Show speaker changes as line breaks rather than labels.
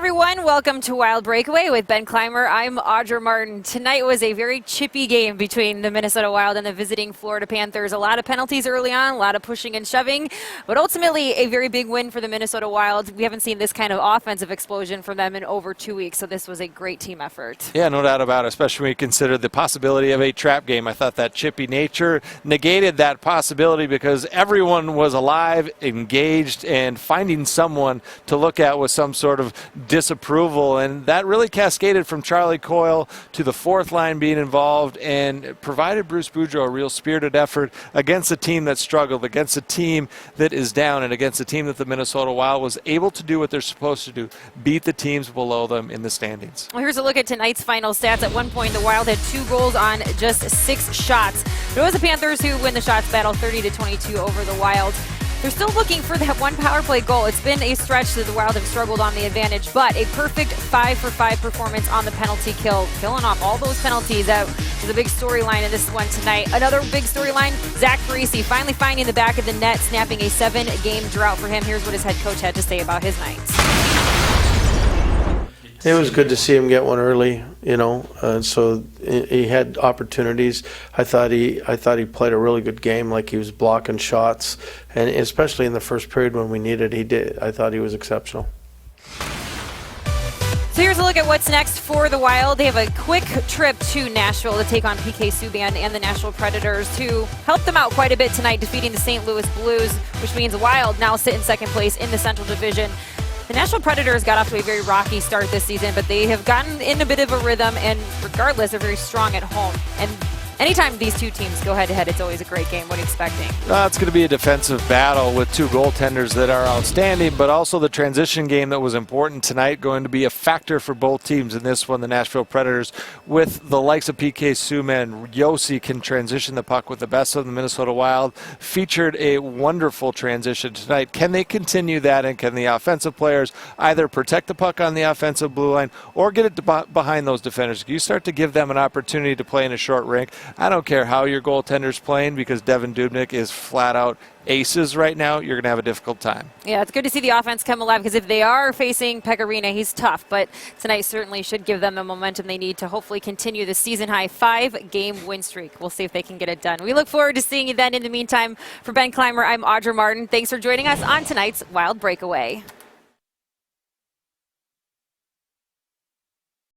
everyone, welcome to Wild Breakaway with Ben Clymer. I'm Audra Martin. Tonight was a very chippy game between the Minnesota Wild and the visiting Florida Panthers. A lot of penalties early on, a lot of pushing and shoving, but ultimately a very big win for the Minnesota Wild. We haven't seen this kind of offensive explosion from them in over 2 weeks, so this was a great team effort.
Yeah, no doubt about it, especially when you consider the possibility of a trap game. I thought that chippy nature negated that possibility because everyone was alive, engaged, and finding someone to look at with some sort of disapproval, and that really cascaded from Charlie Coyle to the fourth line being involved and provided Bruce Boudreau a real spirited effort against a team that struggled, against a team that is down, and against a team that the Minnesota Wild was able to do what they're supposed to do, beat the teams below them in the standings.
Well, here's a look at tonight's final stats. At one point, the Wild had 2 goals on just 6 shots. But it was the Panthers who win the shots battle 30-22 over the Wild. They're still looking for that one power play goal. It's been a stretch that the Wild have struggled on the advantage, but a perfect 5-for-5 performance on the penalty kill, killing off all those penalties. That was a big storyline in this one tonight. Another big storyline, Zach Parise finally finding the back of the net, snapping a 7-game drought for him. Here's what his head coach had to say about his nights.
It was good to see him get one early, so he had opportunities. I thought he played a really good game, like he was blocking shots, and especially in the first period when we needed, he did. I thought he was exceptional.
So here's a look at what's next for the Wild. They have a quick trip to Nashville to take on PK Subban and the Nashville Predators, who helped them out quite a bit tonight, defeating the St. Louis Blues, which means the Wild now sit in second place in the Central Division. The Nashville Predators got off to a very rocky start this season, but they have gotten in a bit of a rhythm, and regardless, they're very strong at home. And anytime these two teams go head-to-head, it's always a great game. What are you expecting?
It's going to be a defensive battle with 2 goaltenders that are outstanding, but also the transition game that was important tonight going to be a factor for both teams in this one. The Nashville Predators, with the likes of PK Subban, Yossi can transition the puck with the best of the Minnesota Wild. Featured a wonderful transition tonight. Can they continue that, and can the offensive players either protect the puck on the offensive blue line or get it behind those defenders? You start to give them an opportunity to play in a short rink. I don't care how your goaltender's playing, because Devin Dubnyk is flat out aces right now. You're going to have a difficult time.
Yeah, it's good to see the offense come alive, because if they are facing Pecorino, he's tough. But tonight certainly should give them the momentum they need to hopefully continue the season-high 5-game win streak. We'll see if they can get it done. We look forward to seeing you then. In the meantime, for Ben Clymer, I'm Audra Martin. Thanks for joining us on tonight's Wild Breakaway.